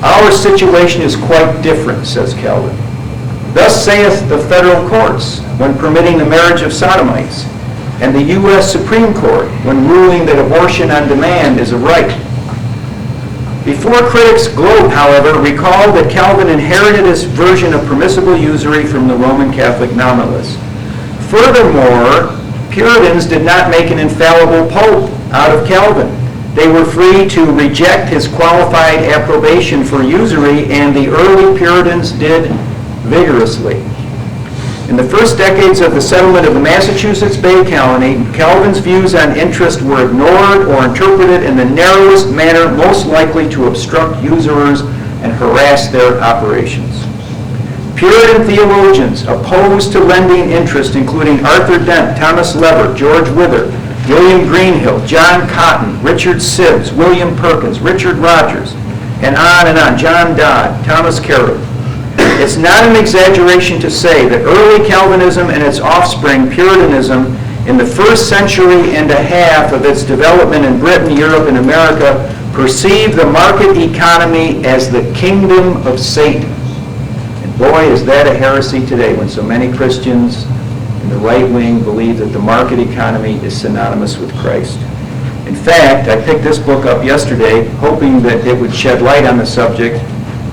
Our situation is quite different, says Calvin. Thus saith the federal courts when permitting the marriage of sodomites, and the U.S. Supreme Court when ruling that abortion on demand is a right. Before critics gloat, however, recall that Calvin inherited his version of permissible usury from the Roman Catholic nominalists. Furthermore, Puritans did not make an infallible pope out of Calvin. They were free to reject his qualified approbation for usury, and the early Puritans did vigorously. In the first decades of the settlement of the Massachusetts Bay Colony, Calvin's views on interest were ignored or interpreted in the narrowest manner most likely to obstruct usurers and harass their operations. Puritan theologians opposed to lending interest, including Arthur Dent, Thomas Lever, George Wither, William Greenhill, John Cotton, Richard Sibbes, William Perkins, Richard Rogers, and on, John Dodd, Thomas Carroll. It's not an exaggeration to say that early Calvinism and its offspring, Puritanism, in the first century and a half of its development in Britain, Europe, and America, perceived the market economy as the kingdom of Satan. And boy, is that a heresy today when so many Christians in the right wing believe that the market economy is synonymous with Christ. In fact, I picked this book up yesterday hoping that it would shed light on the subject,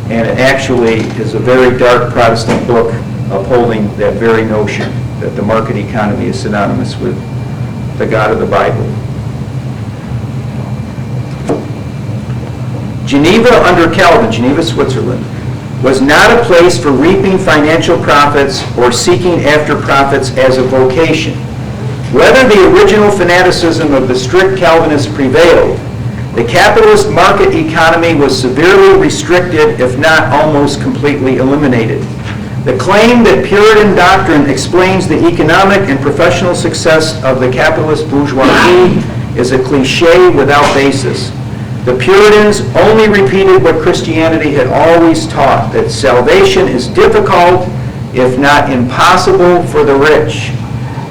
and it actually is a very dark Protestant book upholding that very notion that the market economy is synonymous with the God of the Bible. Geneva under Calvin, Geneva, Switzerland, was not a place for reaping financial profits or seeking after profits as a vocation. Whether the original fanaticism of the strict Calvinists prevailed, the capitalist market economy was severely restricted, if not almost completely eliminated. The claim that Puritan doctrine explains the economic and professional success of the capitalist bourgeoisie is a cliche without basis. The Puritans only repeated what Christianity had always taught, that salvation is difficult, if not impossible, for the rich.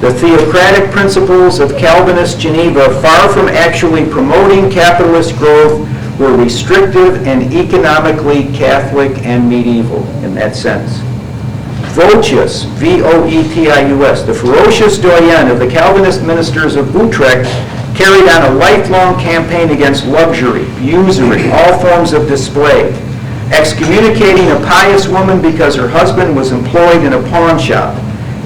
The theocratic principles of Calvinist Geneva, far from actually promoting capitalist growth, were restrictive and economically Catholic and medieval in that sense. Voetius, V-O-E-T-I-U-S, the ferocious doyen of the Calvinist ministers of Utrecht, carried on a lifelong campaign against luxury, usury, all forms of display, excommunicating a pious woman because her husband was employed in a pawn shop,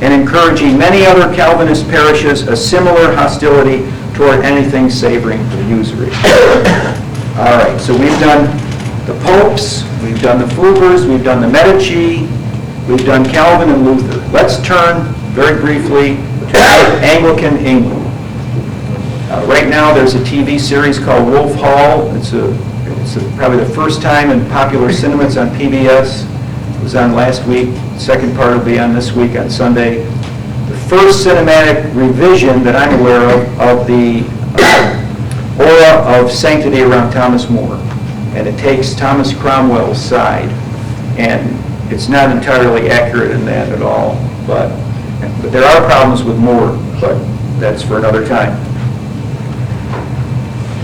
and encouraging many other Calvinist parishes a similar hostility toward anything savoring of usury. All right, so we've done the popes, we've done the Fugers, we've done the Medici, we've done Calvin and Luther. Let's turn very briefly to Anglican England. Right now there's a TV series called Wolf Hall. It's probably the first time in popular cinema. It's on PBS. It was on last week. The second part will be on this week on Sunday. The first cinematic revision that I'm aware of the aura of sanctity around Thomas More. And it takes Thomas Cromwell's side. And it's not entirely accurate in that at all. But there are problems with More, but that's for another time.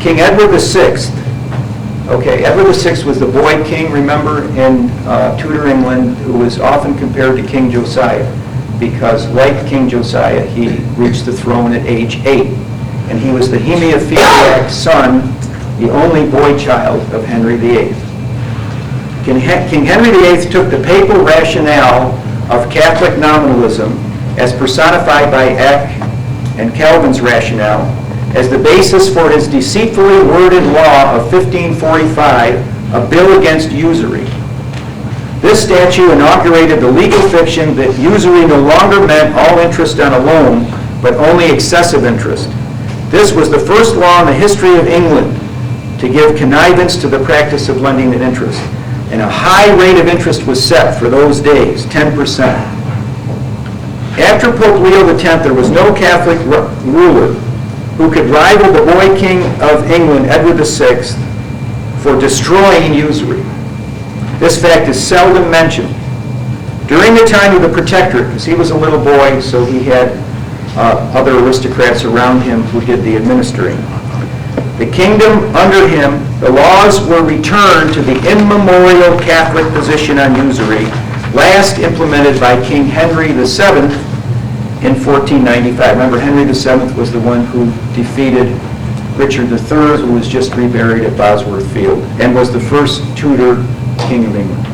King Edward VI. Okay, Edward VI was the boy king, remember, in Tudor England, who was often compared to King Josiah, because like King Josiah, he reached the throne at age 8. And he was the hemophiliac son, the only boy child of Henry VIII. King Henry VIII took the papal rationale of Catholic nominalism, as personified by Eck and Calvin's rationale, as the basis for his deceitfully worded law of 1545, a bill against usury. This statute inaugurated the legal fiction that usury no longer meant all interest on a loan, but only excessive interest. This was the first law in the history of England to give connivance to the practice of lending at interest. And a high rate of interest was set for those days, 10%. After Pope Leo X, there was no Catholic ruler who could rival the boy king of England, Edward VI, for destroying usury. This fact is seldom mentioned. During the time of the Protectorate, because he was a little boy, so he had other aristocrats around him who did the administering. The kingdom under him, the laws were returned to the immemorial Catholic position on usury, last implemented by King Henry VII in 1495. Remember, Henry VII was the one who defeated Richard III, who was just reburied at Bosworth Field, and was the first Tudor King of England.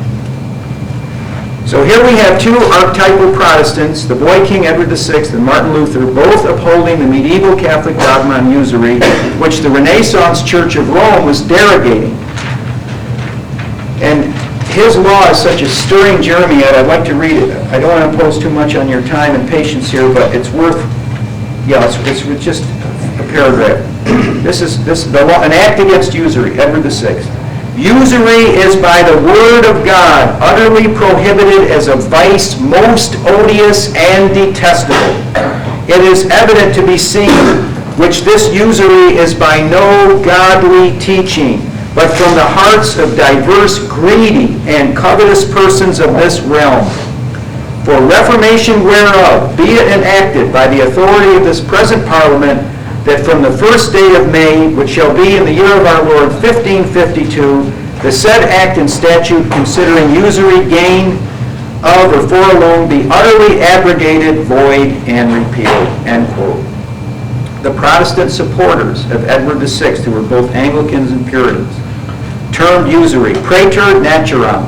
So here we have two archetypal Protestants, the boy King Edward VI and Martin Luther, both upholding the medieval Catholic dogma on usury, which the Renaissance Church of Rome was derogating. And his law is such a stirring jeremiad, I'd like to read it. I don't want to impose too much on your time and patience here, but it's worth, it's just a paragraph. This is the law, an act against usury, Edward VI. Usury is by the word of God utterly prohibited as a vice most odious and detestable. It is evident to be seen which this usury is by no godly teaching, but from the hearts of diverse greedy and covetous persons of this realm. For reformation whereof, be it enacted by the authority of this present Parliament, that from the first day of May, which shall be in the year of our Lord 1552, the said act and statute considering usury gain of or for a loan be utterly abrogated, void, and repealed. End quote. The Protestant supporters of Edward VI, who were both Anglicans and Puritans, termed usury praeter naturam,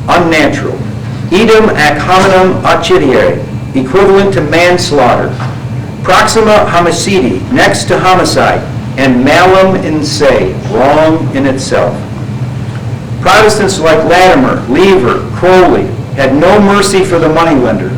unnatural, idem ac hominum occidere, equivalent to manslaughter, proxima homicidi, next to homicide, and malum in se, wrong in itself. Protestants like Latimer, Lever, Crowley had no mercy for the moneylender.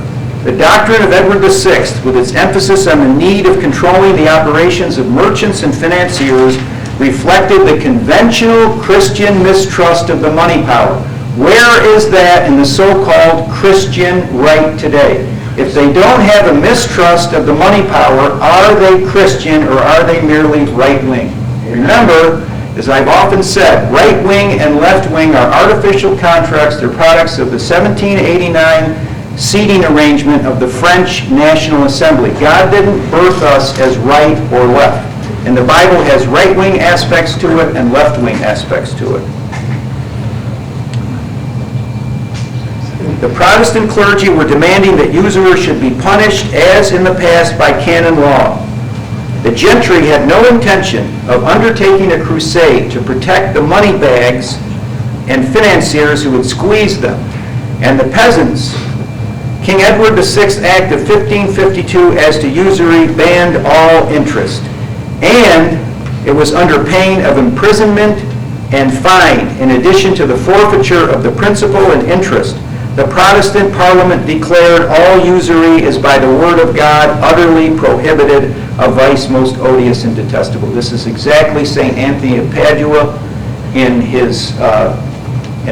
The doctrine of Edward VI, with its emphasis on the need of controlling the operations of merchants and financiers, reflected the conventional Christian mistrust of the money power. Where is that in the so-called Christian right today? If they don't have a mistrust of the money power, are they Christian or are they merely right-wing? Remember, as I've often said, right-wing and left-wing are artificial contracts. They're products of the 1789 seating arrangement of the French National Assembly. God didn't birth us as right or left. And the Bible has right-wing aspects to it and left-wing aspects to it. The Protestant clergy were demanding that usurers should be punished, as in the past, by canon law. The gentry had no intention of undertaking a crusade to protect the money bags and financiers who would squeeze them. And the peasants, King Edward VI Act of 1552 as to usury banned all interest. And it was under pain of imprisonment and fine, in addition to the forfeiture of the principal and interest. The Protestant Parliament declared all usury is by the word of God utterly prohibited, a vice most odious and detestable. This is exactly St. Anthony of Padua in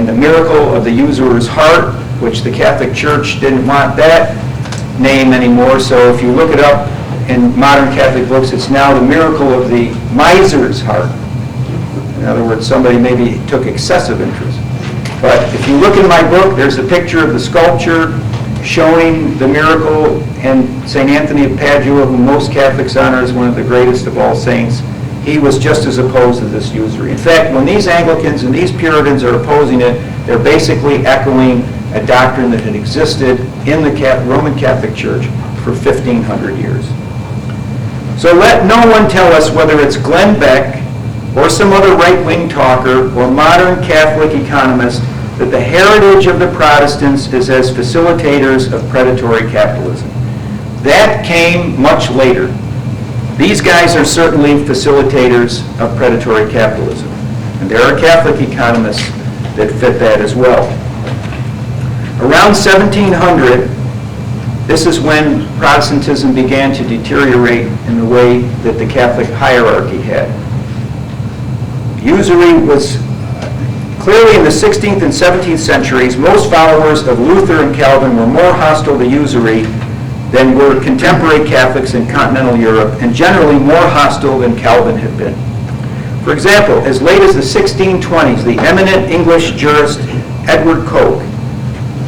the miracle of the usurer's heart, which the Catholic Church didn't want that name anymore. So if you look it up in modern Catholic books, it's now the miracle of the miser's heart. In other words, somebody maybe took excessive interest. But if you look in my book, there's a picture of the sculpture showing the miracle, and St. Anthony of Padua, whom most Catholics honor as one of the greatest of all saints, he was just as opposed to this usury. In fact, when these Anglicans and these Puritans are opposing it, they're basically echoing a doctrine that had existed in the Roman Catholic Church for 1,500 years. So let no one tell us whether it's Glenn Beck or some other right-wing talker or modern Catholic economist that the heritage of the Protestants is as facilitators of predatory capitalism. That came much later. These guys are certainly facilitators of predatory capitalism. And there are Catholic economists that fit that as well. Around 1700, this is when Protestantism began to deteriorate in the way that the Catholic hierarchy had. Usury was clearly in the 16th and 17th centuries. Most followers of Luther and Calvin were more hostile to usury than were contemporary Catholics in continental Europe, and generally more hostile than Calvin had been. For example, as late as the 1620s, the eminent English jurist Edward Coke,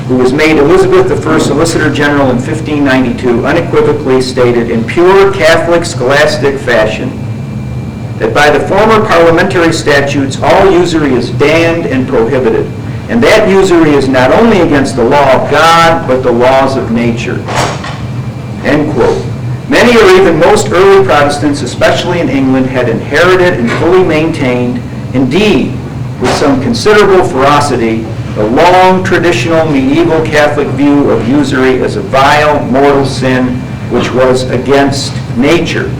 who was made Elizabeth I Solicitor General in 1592, unequivocally stated in pure Catholic scholastic fashion that by the former parliamentary statutes all usury is banned and prohibited, and that usury is not only against the law of God, but the laws of nature. End quote. Many or even most early Protestants, especially in England, had inherited and fully maintained, indeed, with some considerable ferocity, the long traditional medieval Catholic view of usury as a vile mortal sin which was against nature.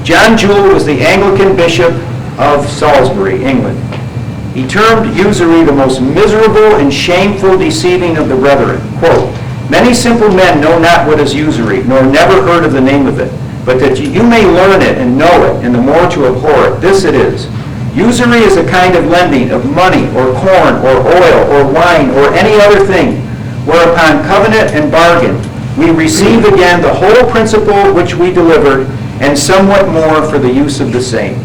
John Jewel was the Anglican bishop of Salisbury, England. He termed usury the most miserable and shameful deceiving of the brethren. Quote, "Many simple men know not what is usury, nor never heard of the name of it, but that you may learn it and know it, and the more to abhor it. This it is. Usury is a kind of lending of money or corn or oil or wine or any other thing, whereupon covenant and bargain we receive again the whole principal which we delivered, and somewhat more for the use of the same.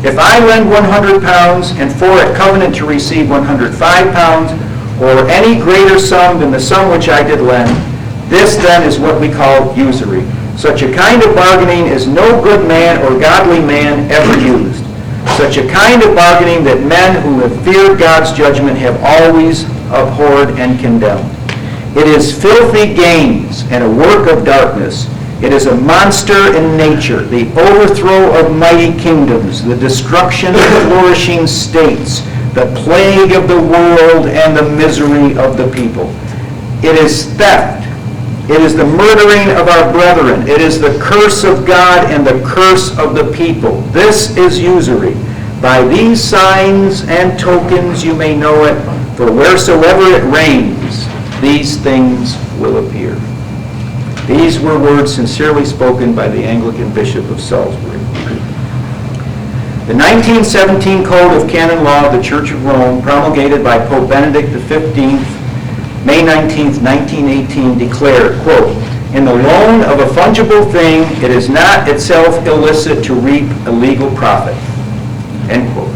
If I lend £100 and for it covenant to receive £105, or any greater sum than the sum which I did lend, this then is what we call usury. Such a kind of bargaining is no good man or godly man ever used. Such a kind of bargaining that men who have feared God's judgment have always abhorred and condemned. It is filthy gains and a work of darkness. It is a monster in nature, the overthrow of mighty kingdoms, the destruction of flourishing states, the plague of the world, and the misery of the people. It is theft. It is the murdering of our brethren. It is the curse of God and the curse of the people. This is usury. By these signs and tokens you may know it, for wheresoever it reigns, these things will appear." These were words sincerely spoken by the Anglican Bishop of Salisbury. The 1917 Code of Canon Law of the Church of Rome, promulgated by Pope Benedict XV, May 19, 1918, declared, quote, "In the loan of a fungible thing, it is not itself illicit to reap a legal profit." End quote.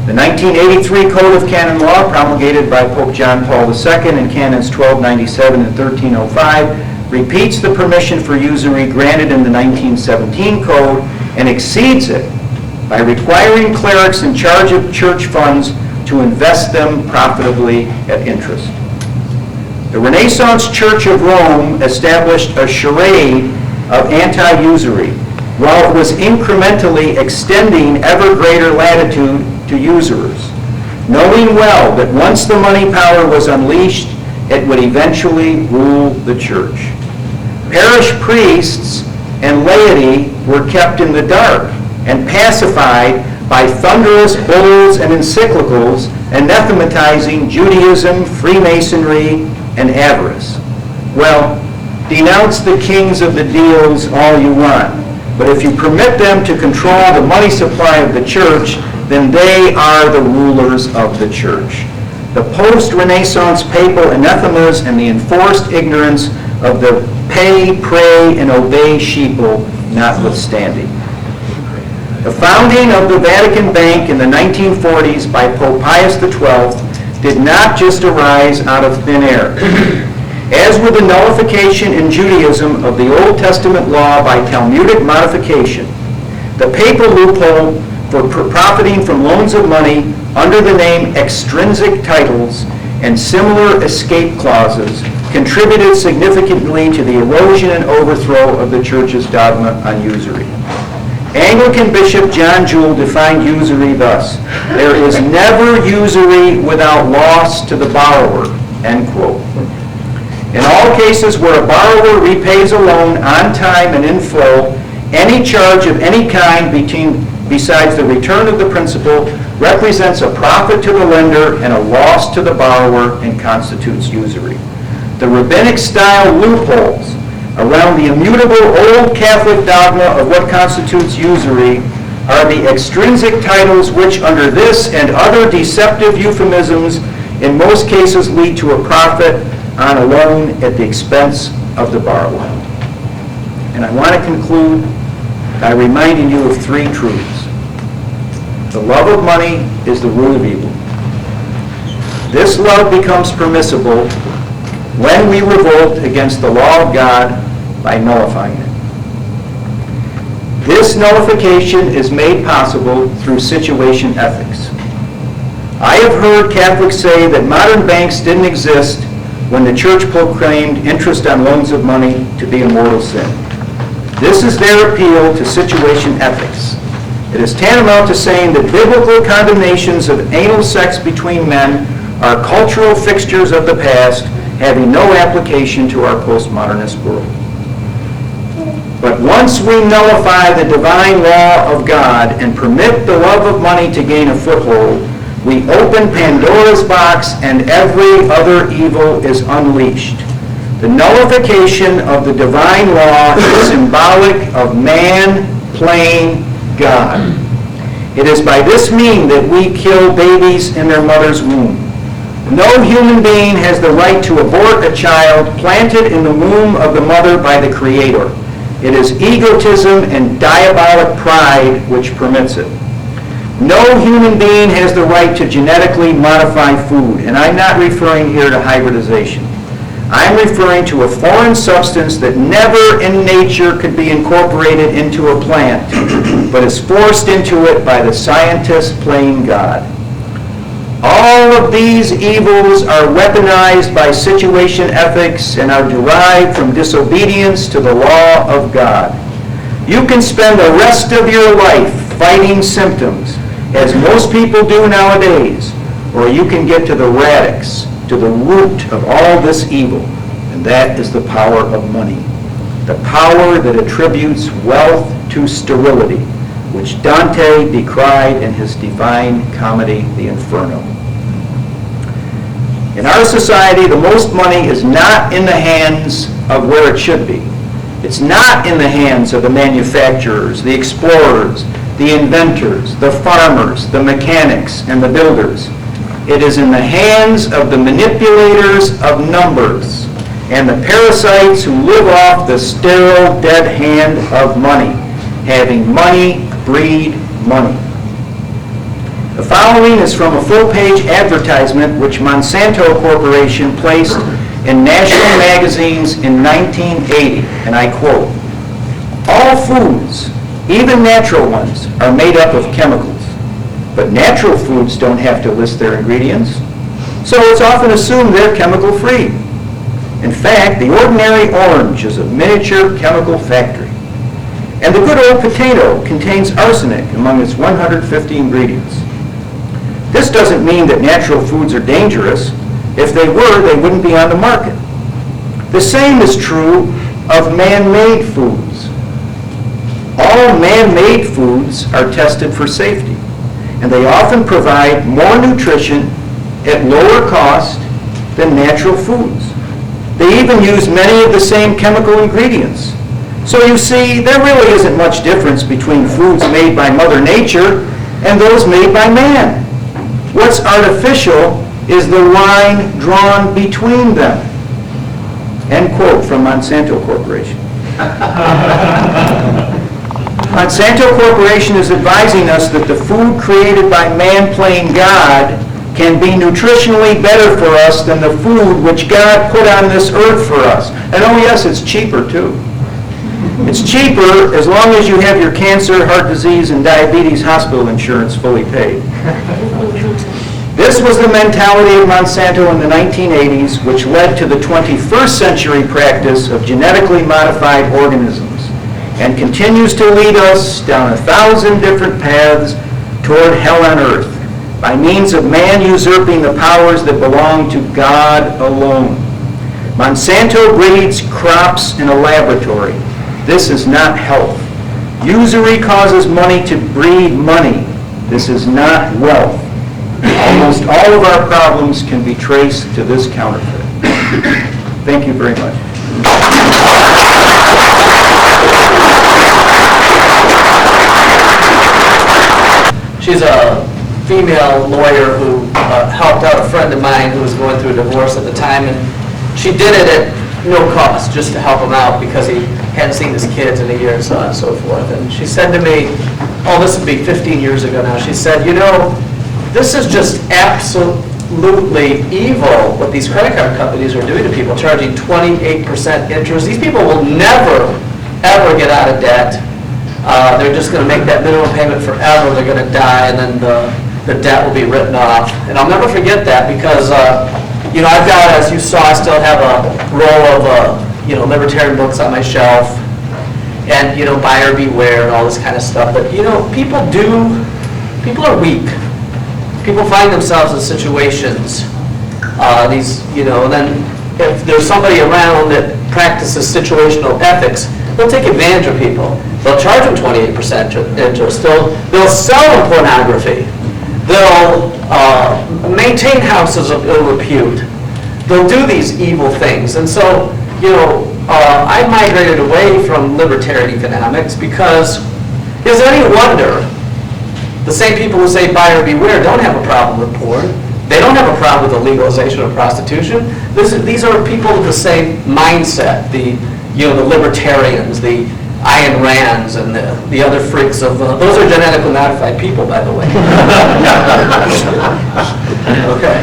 The 1983 Code of Canon Law, promulgated by Pope John Paul II in Canons 1297 and 1305, repeats the permission for usury granted in the 1917 Code and exceeds it by requiring clerics in charge of church funds to invest them profitably at interest. The Renaissance Church of Rome established a charade of anti-usury, while it was incrementally extending ever greater latitude to usurers, knowing well that once the money power was unleashed, it would eventually rule the church. Parish priests and laity were kept in the dark and pacified by thunderous bulls and encyclicals anathematizing Judaism, Freemasonry, and avarice. Well, denounce the kings of the deals all you want, but if you permit them to control the money supply of the church, then they are the rulers of the church. The post-Renaissance papal anathemas and the enforced ignorance of the pay, pray, and obey sheeple notwithstanding. The founding of the Vatican Bank in the 1940s by Pope Pius XII did not just arise out of thin air. As with the nullification in Judaism of the Old Testament law by Talmudic modification, the papal loophole for profiting from loans of money under the name extrinsic titles and similar escape clauses contributed significantly to the erosion and overthrow of the Church's dogma on usury. Anglican Bishop John Jewel defined usury thus: "There is never usury without loss to the borrower," end quote. In all cases where a borrower repays a loan on time and in full, any charge of any kind besides the return of the principal represents a profit to the lender and a loss to the borrower and constitutes usury. The rabbinic-style loopholes around the immutable old Catholic dogma of what constitutes usury are the extrinsic titles which, under this and other deceptive euphemisms, in most cases lead to a profit on a loan at the expense of the borrower. And I want to conclude by reminding you of three truths. The love of money is the root of evil. This love becomes permissible when we revolt against the law of God by nullifying it. This nullification is made possible through situation ethics. I have heard Catholics say that modern banks didn't exist when the church proclaimed interest on loans of money to be a mortal sin. This is their appeal to situation ethics. It is tantamount to saying that biblical condemnations of anal sex between men are cultural fixtures of the past, having no application to our postmodernist world. But once we nullify the divine law of God and permit the love of money to gain a foothold, we open Pandora's box and every other evil is unleashed. The nullification of the divine law is symbolic of man playing God. It is by this means that we kill babies in their mother's womb. No human being has the right to abort a child planted in the womb of the mother by the Creator. It is egotism and diabolic pride which permits it. No human being has the right to genetically modify food, and I'm not referring here to hybridization. I'm referring to a foreign substance that never in nature could be incorporated into a plant, but is forced into it by the scientist playing God. All of these evils are weaponized by situation ethics and are derived from disobedience to the law of God. You can spend the rest of your life fighting symptoms, as most people do nowadays, or you can get to the radix, to the root of all this evil, and that is the power of money. The power that attributes wealth to sterility, which Dante decried in his divine comedy, The Inferno. In our society, the most money is not in the hands of where it should be. It's not in the hands of the manufacturers, the explorers, the inventors, the farmers, the mechanics, and the builders. It is in the hands of the manipulators of numbers and the parasites who live off the sterile dead hand of money, having money breed money. The following is from a full-page advertisement which Monsanto Corporation placed in national magazines in 1980, and I quote, "All foods, even natural ones, are made up of chemicals, but natural foods don't have to list their ingredients, so it's often assumed they're chemical-free. In fact, the ordinary orange is a miniature chemical factory, and the good old potato contains arsenic among its 150 ingredients. This doesn't mean that natural foods are dangerous. If they were, they wouldn't be on the market. The same is true of man-made foods. All man-made foods are tested for safety, and they often provide more nutrition at lower cost than natural foods. They even use many of the same chemical ingredients. So you see, there really isn't much difference between foods made by Mother Nature and those made by man. What's artificial is the line drawn between them." End quote from Monsanto Corporation. Monsanto Corporation is advising us that the food created by man playing God can be nutritionally better for us than the food which God put on this earth for us. And oh yes, it's cheaper too. It's cheaper as long as you have your cancer, heart disease, and diabetes hospital insurance fully paid. This was the mentality of Monsanto in the 1980s, which led to the 21st century practice of genetically modified organisms, and continues to lead us down 1,000 different paths toward hell on earth, by means of man usurping the powers that belong to God alone. Monsanto breeds crops in a laboratory. This is not health. Usury causes money to breed money. This is not wealth. Almost all of our problems can be traced to this counterfeit. Thank you very much. She's a female lawyer who helped out a friend of mine who was going through a divorce at the time, and she did it at no cost, just to help him out because he hadn't seen his kids in a year and so on and so forth. And she said to me, oh, this would be 15 years ago now, she said, you know, this is just absolutely evil what these credit card companies are doing to people, charging 28% interest. These people will never, ever get out of debt. They're just going to make that minimum payment forever. They're going to die, and then the debt will be written off. And I'll never forget that because, I've got, as you saw, I still have a roll of, libertarian books on my shelf, and, buyer beware and all this kind of stuff. But, people are weak. People find themselves in situations, and then if there's somebody around that practices situational ethics, they'll take advantage of people. They'll charge them 28% interest. They'll sell them pornography. They'll maintain houses of ill repute. They'll do these evil things. And so, I migrated away from libertarian economics because is there any wonder the same people who say buyer beware don't have a problem with porn. They don't have a problem with the legalization of prostitution. These are people with the same mindset, the libertarians, the Ayn Rands, and the other freaks of, those are genetically modified people, by the way. Okay.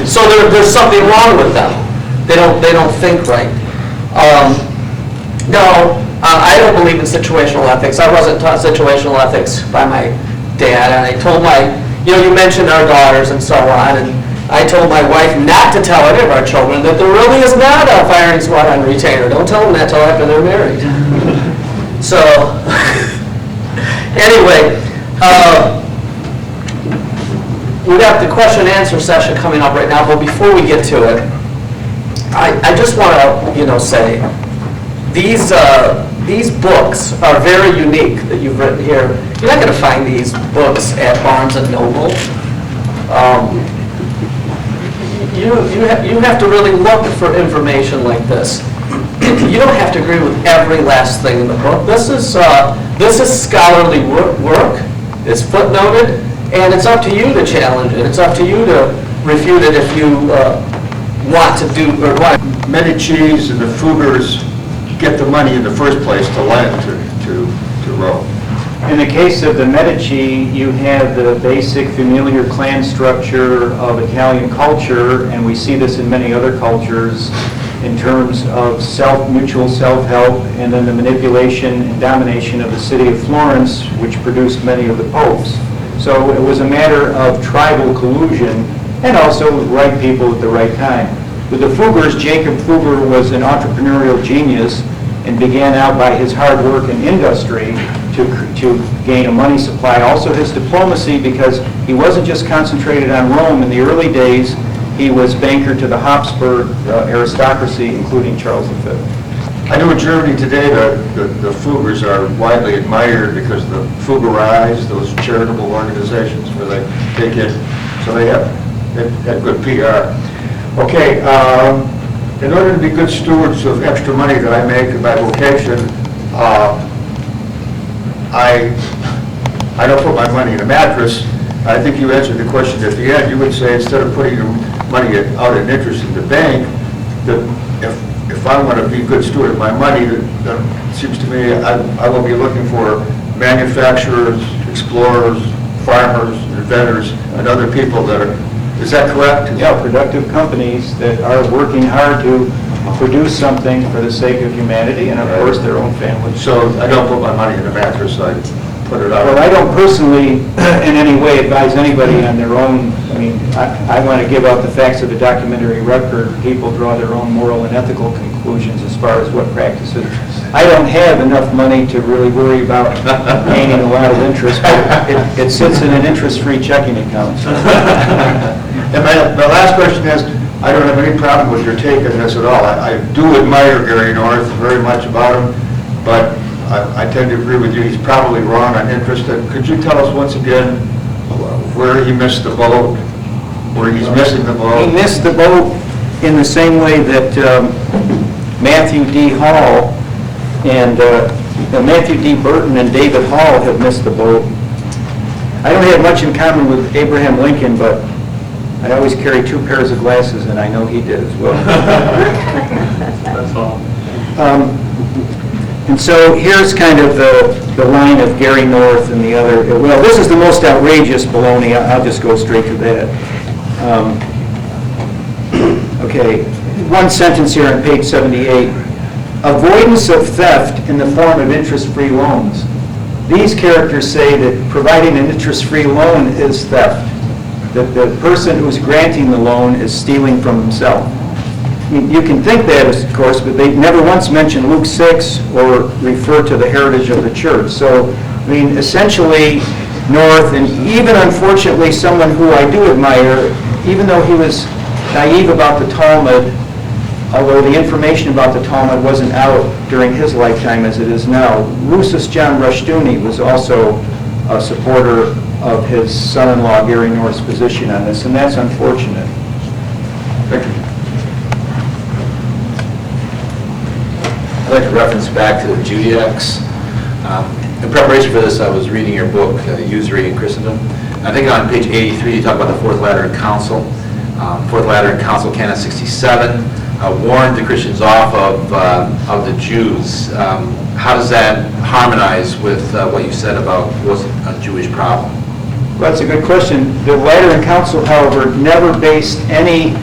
So there's something wrong with them. They don't think right. No, I don't believe in situational ethics. I wasn't taught situational ethics by my dad, and I told you mentioned our daughters and so on, and I told my wife not to tell any of our children that there really is not a firing squad on retainer. Don't tell them that till after they're married. So, anyway, we got the question and answer session coming up right now, but before we get to it, I just want to, say, these books are very unique that you've written here. You're not going to find these books at Barnes & Noble. You have to really look for information like this. You don't have to agree with every last thing in the book. This is scholarly work. It's footnoted, and it's up to you to challenge it. It's up to you to refute it if you want to do or want. Medici's and the Fuggers get the money in the first place to lend to Rome. In the case of the Medici, you have the basic familiar clan structure of Italian culture, and we see this in many other cultures in terms of mutual self-help, and then the manipulation and domination of the city of Florence, which produced many of the popes. So it was a matter of tribal collusion and also the right people at the right time. With the Fuggers, Jacob Fugger was an entrepreneurial genius and began out by his hard work in industry to gain a money supply. Also his diplomacy, because he wasn't just concentrated on Rome. In the early days, he was banker to the Habsburg aristocracy, including Charles V. I know in Germany today the Fuggers are widely admired because the Fuggerize, those charitable organizations where they take it, so they have good PR. Okay, in order to be good stewards of extra money that I make in my vocation, I don't put my money in a mattress. I think you answered the question at the end. You would say instead of putting your money out in interest in the bank, that if I want to be a good steward of my money, then it seems to me I will be looking for manufacturers, explorers, farmers, inventors, and other people that are. Is that correct? Yeah, productive companies that are working hard to produce something for the sake of humanity and, of course, their own families. So I don't put my money in a mattress. I put it out. Well, I don't personally in any way advise anybody on their own. I mean, I want to give out the facts of the documentary record. People draw their own moral and ethical conclusions as far as what practices. I don't have enough money to really worry about gaining a lot of interest, but it sits in an interest-free checking account. So. And my last question is, I don't have any problem with your take on this at all. I do admire Gary North very much about him, but I tend to agree with you. He's probably wrong on interest. Could you tell us once again where he missed the boat, where he's missing the boat? He missed the boat in the same way that Matthew D. Hall and Matthew D. Burton and David Hall have missed the boat. I don't have much in common with Abraham Lincoln, but I always carry 2 pairs of glasses, and I know he did as well. That's all. And so here's kind of the line of Gary North and the other. Well, this is the most outrageous baloney. I'll just go straight to that. Okay, one sentence here on page 78. avoidance of theft in the form of interest-free loans. These characters say that providing an interest-free loan is theft, that the person who's granting the loan is stealing from himself. You can think that, of course, but they never once mention Luke 6 or refer to the heritage of the church. So, I mean, essentially, North, and even unfortunately someone who I do admire, even though he was naive about the Talmud, although the information about the Talmud wasn't out during his lifetime as it is now, Rousas John Rushdoony was also a supporter of his son-in-law Gary North's position on this, and that's unfortunate. Thank you. I'd like to reference back to the Judaics. In preparation for this, I was reading your book, USURY in Christendom. I think on page 83, you talk about the Fourth Lateran Council. Fourth Lateran Council, Canon 67, warned the Christians off of the Jews. How does that harmonize with what you said about was a Jewish problem? Well, that's a good question. The Lateran Council, however, never based any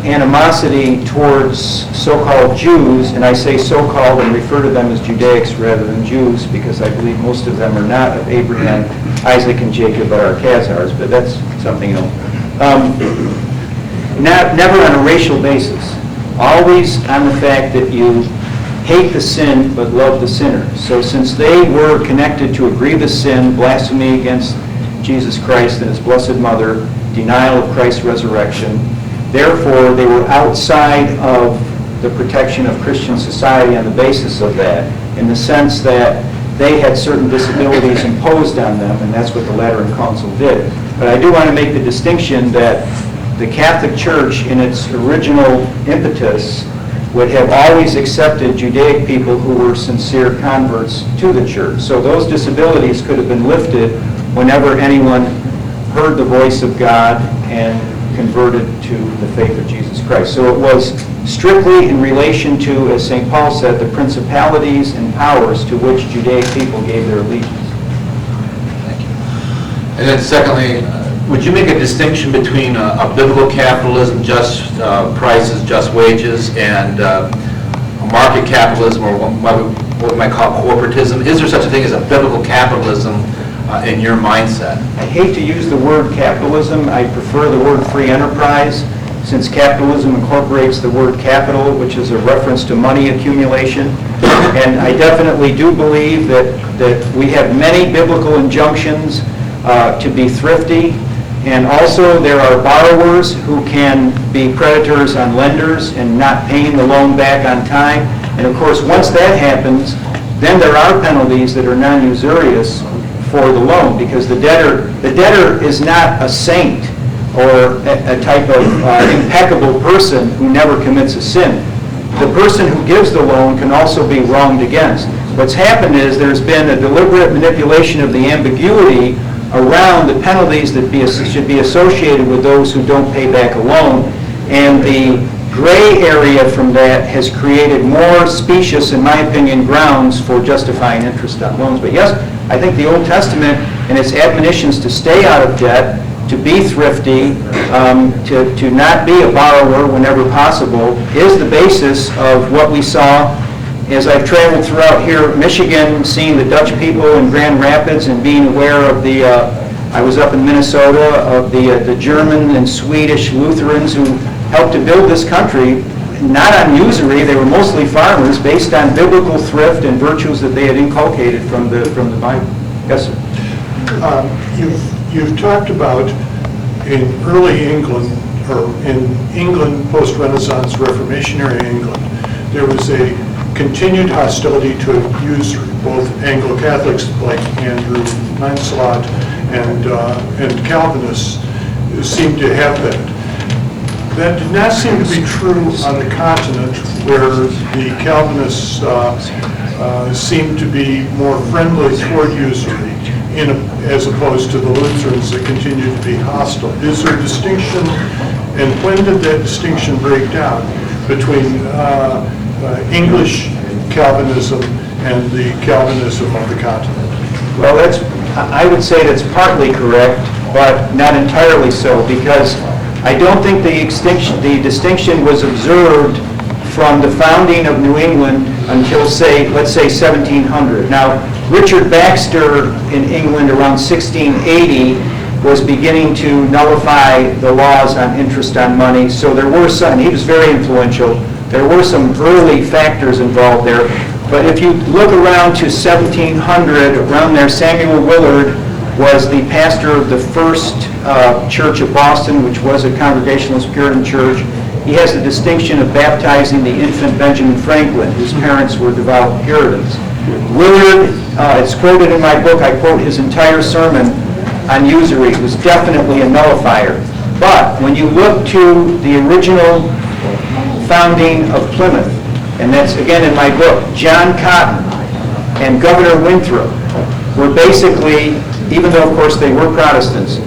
animosity towards so-called Jews, and I say so-called and refer to them as Judaics rather than Jews, because I believe most of them are not of Abraham, Isaac, and Jacob, but are Khazars, but that's something else. Never on a racial basis. Always on the fact that you hate the sin but love the sinner. So since they were connected to a grievous sin, blasphemy against Jesus Christ and his blessed mother, denial of Christ's resurrection, therefore they were outside of the protection of Christian society on the basis of that, in the sense that they had certain disabilities imposed on them, and that's what the Lateran Council did. But I do want to make the distinction that the Catholic Church, in its original impetus, would have always accepted Judaic people who were sincere converts to the church. So those disabilities could have been lifted whenever anyone heard the voice of God and converted to the faith of Jesus Christ. So it was strictly in relation to, as St. Paul said, the principalities and powers to which Judaic people gave their allegiance. Thank you. And then secondly, would you make a distinction between a biblical capitalism, just prices, just wages, and a market capitalism, or what we might call corporatism? Is there such a thing as a biblical capitalism in your mindset? I hate to use the word capitalism. I prefer the word free enterprise, since capitalism incorporates the word capital, which is a reference to money accumulation. And I definitely do believe that we have many biblical injunctions to be thrifty. And also there are borrowers who can be creditors on lenders and not paying the loan back on time. And of course, once that happens, then there are penalties that are non-usurious for the loan, because the debtor is not a saint or a type of impeccable person who never commits a sin. The person who gives the loan can also be wronged against. What's happened is there's been a deliberate manipulation of the ambiguity around the penalties that should be associated with those who don't pay back a loan, and the gray area from that has created more specious, in my opinion, grounds for justifying interest on loans. But yes, I think the Old Testament and its admonitions to stay out of debt, to be thrifty, to not be a borrower whenever possible, is the basis of what we saw as I've traveled throughout here, Michigan, seeing the Dutch people in Grand Rapids and being aware of I was up in Minnesota, of the German and Swedish Lutherans who helped to build this country, not on usury. They were mostly farmers, based on biblical thrift and virtues that they had inculcated from the Bible. Yes, sir. You've talked about in early England, or in England post-Renaissance Reformationary England, there was a continued hostility to usury. Both Anglo-Catholics like Andrew Lancelot and Calvinists seemed to have that. That did not seem to be true on the continent, where the Calvinists seemed to be more friendly toward usury, as opposed to the Lutherans that continued to be hostile. Is there a distinction, and when did that distinction break down between English Calvinism and the Calvinism of the continent? Well, I would say that's partly correct, but not entirely so, because I don't think the distinction was observed from the founding of New England until, say, let's say 1700. Now, Richard Baxter in England around 1680 was beginning to nullify the laws on interest on money, so there were some, he was very influential, there were some early factors involved there. But if you look around to 1700, around there, Samuel Willard was the pastor of the first church of Boston, which was a Congregationalist Puritan church. He has the distinction of baptizing the infant Benjamin Franklin, whose parents were devout Puritans. Willard, it's quoted in my book, I quote his entire sermon on usury, was definitely a nullifier. But when you look to the original founding of Plymouth, and that's again in my book, John Cotton and Governor Winthrop were basically, even though of course they were Protestants,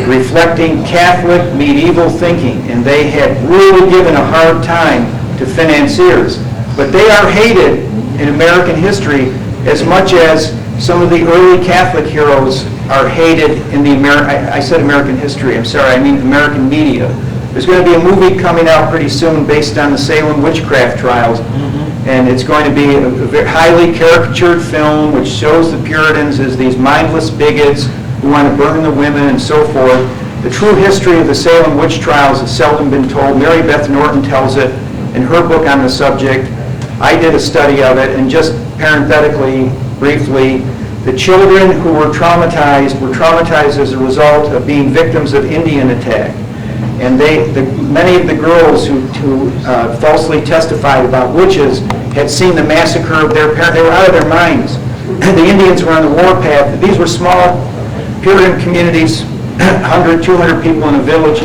reflecting Catholic medieval thinking, and they had really given a hard time to financiers. But they are hated in American history as much as some of the early Catholic heroes are hated in the I said American history, I'm sorry, I mean American media. There's going to be a movie coming out pretty soon based on the Salem witchcraft trials, and it's going to be a very highly caricatured film which shows the Puritans as these mindless bigots who want to burn the women and so forth. The true history of the Salem witch trials has seldom been told. Mary Beth Norton tells it in her book on the subject. I did a study of it, and just parenthetically, briefly, the children who were traumatized as a result of being victims of Indian attack. And many of the girls who falsely testified about witches had seen the massacre of their parents. They were out of their minds. The Indians were on the warpath. These were small Puritan communities, 100, 200 people in a village.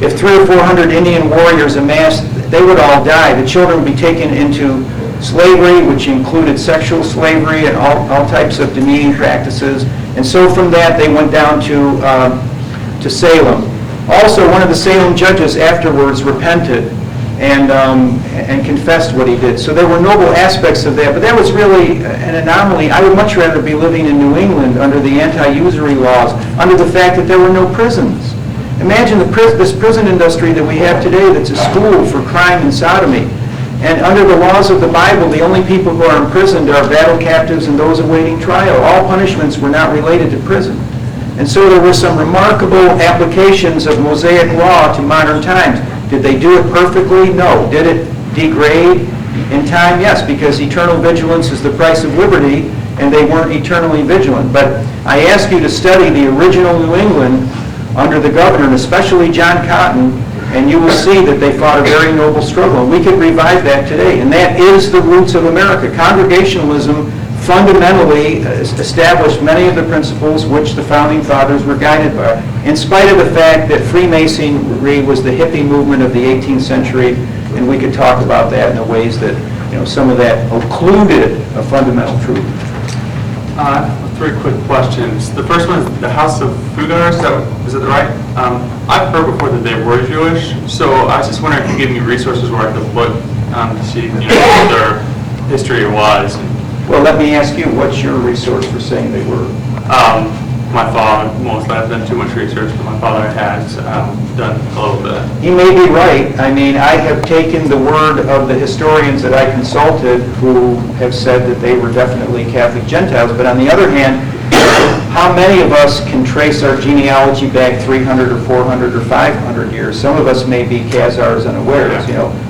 If 300 or 400 Indian warriors amassed, they would all die. The children would be taken into slavery, which included sexual slavery and all types of demeaning practices. And so from that, they went down to Salem. Also, one of the Salem judges afterwards repented and confessed what he did. So there were noble aspects of that, but that was really an anomaly. I would much rather be living in New England under the anti-usury laws, under the fact that there were no prisons. Imagine this prison industry that we have today that's a school for crime and sodomy. And under the laws of the Bible, the only people who are imprisoned are battle captives and those awaiting trial. All punishments were not related to prison. And so there were some remarkable applications of Mosaic law to modern times. Did they do it perfectly? No. Did it degrade in time? Yes, because eternal vigilance is the price of liberty, and they weren't eternally vigilant. But I ask you to study the original New England under the governor, and especially John Cotton, and you will see that they fought a very noble struggle. And we could revive that today. And that is the roots of America. Congregationalism fundamentally established many of the principles which the Founding Fathers were guided by, in spite of the fact that Freemasonry was the hippie movement of the 18th century, and we could talk about that in the ways that, some of that occluded a fundamental truth. Three quick questions. The first one is the House of Fugar, is that right? I've heard before that they were Jewish, so I was just wondering if you could give me resources where I could look to see what their history was. Well, let me ask you, what's your resource for saying they were? My father, mostly. I've done too much research, but my father has done a little bit. He may be right. I mean, I have taken the word of the historians that I consulted who have said that they were definitely Catholic Gentiles, but on the other hand, how many of us can trace our genealogy back 300 or 400 or 500 years? Some of us may be Khazars unawares,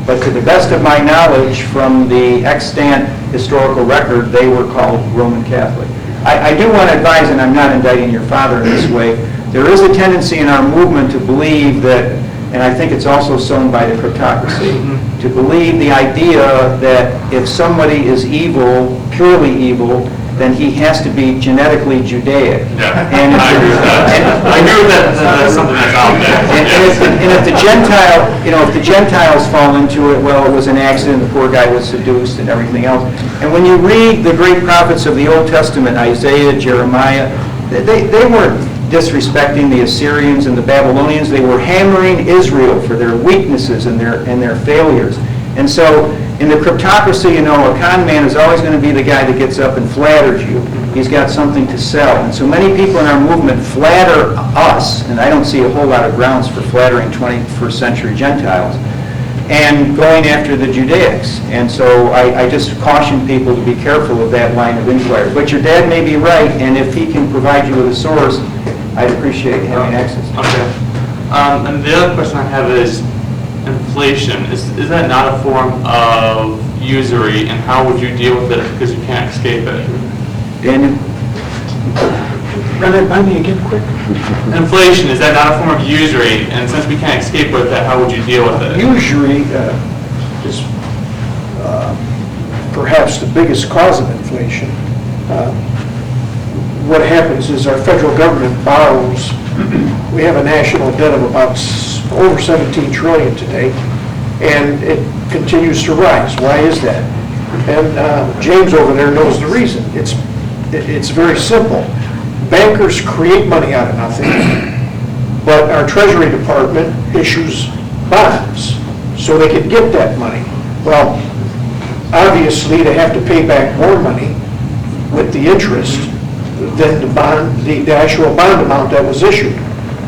but to the best of my knowledge from the extant historical record, they were called Roman Catholic. I do want to advise, and I'm not indicting your father in this way, there is a tendency in our movement to believe that, and I think it's also sown by the cryptocracy, to believe the idea that if somebody is evil, purely evil, then he has to be genetically Judaic. Yeah, and I agree with that. I agree with that. That's something that's out there. And if the Gentiles fall into it, well, it was an accident, the poor guy was seduced and everything else. And when you read the great prophets of the Old Testament, Isaiah, Jeremiah, they weren't disrespecting the Assyrians and the Babylonians. They were hammering Israel for their weaknesses and their failures. And so in the cryptocracy, a con man is always going to be the guy that gets up and flatters you. He's got something to sell. And so many people in our movement flatter us, and I don't see a whole lot of grounds for flattering 21st century Gentiles. and going after the Judaics. And so I just caution people to be careful of that line of inquiry. But your dad may be right, and if he can provide you with a source, I'd appreciate having access. Okay. And the other question I have is inflation. Is that not a form of usury, and how would you deal with it because you can't escape it? Daniel? Run that by me again, quick. Inflation, is that not a form of usury? And since we can't escape with that, how would you deal with it? Usury is perhaps the biggest cause of inflation. What happens is our federal government borrows. We have a national debt of about over 17 trillion today, and it continues to rise. Why is that? And James over there knows the reason. It's very simple. Bankers create money out of nothing, but our Treasury Department issues bonds so they can get that money. Well, obviously, they have to pay back more money with the interest than the actual bond amount that was issued.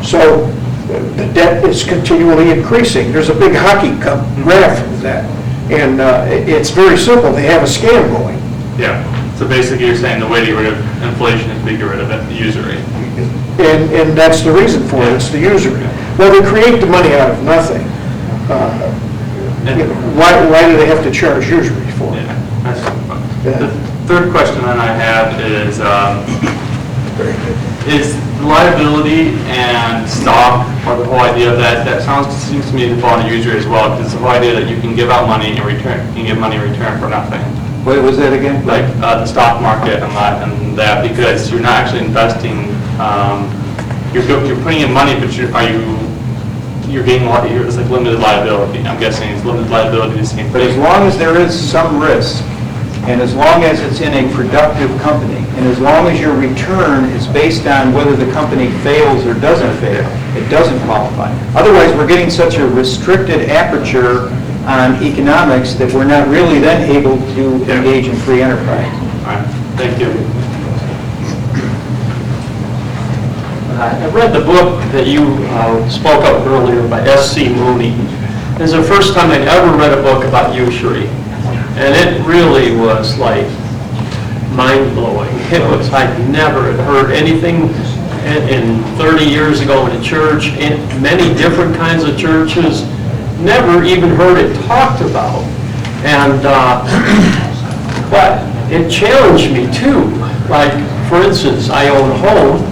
So the debt is continually increasing. There's a big hockey graph of that. And it's very simple. They have a scam going. Yeah. So basically, you're saying the way to get rid of inflation is to get rid of it, the usury. And that's the reason for it. It's the usury. Well, they create the money out of nothing. Why do they have to charge usury for it? Yeah. The third question that I have is liability and stock, or the whole idea of that seems to me to fall into usury as well, because it's the whole idea that you can give out money in return, you can get money in return for nothing. What was that again? Like the stock market and that, because you're not actually investing, you're putting in money, but you're getting a lot, it's like limited liability. I'm guessing it's limited liability, the same thing. But as long as there is some risk, and as long as it's in a productive company, and as long as your return is based on whether the company fails or doesn't fail, it doesn't qualify. Otherwise, we're getting such a restricted aperture on economics that we're not really then able to engage in free enterprise. All right, thank you. I read the book that you spoke of earlier by S.C. Mooney. It's the first time I'd ever read a book about usury. And it really was like mind-blowing. It was, I'd never heard anything in 30 years ago in a church, in many different kinds of churches, never even heard it talked about. And, but it challenged me too. Like, for instance, I own a home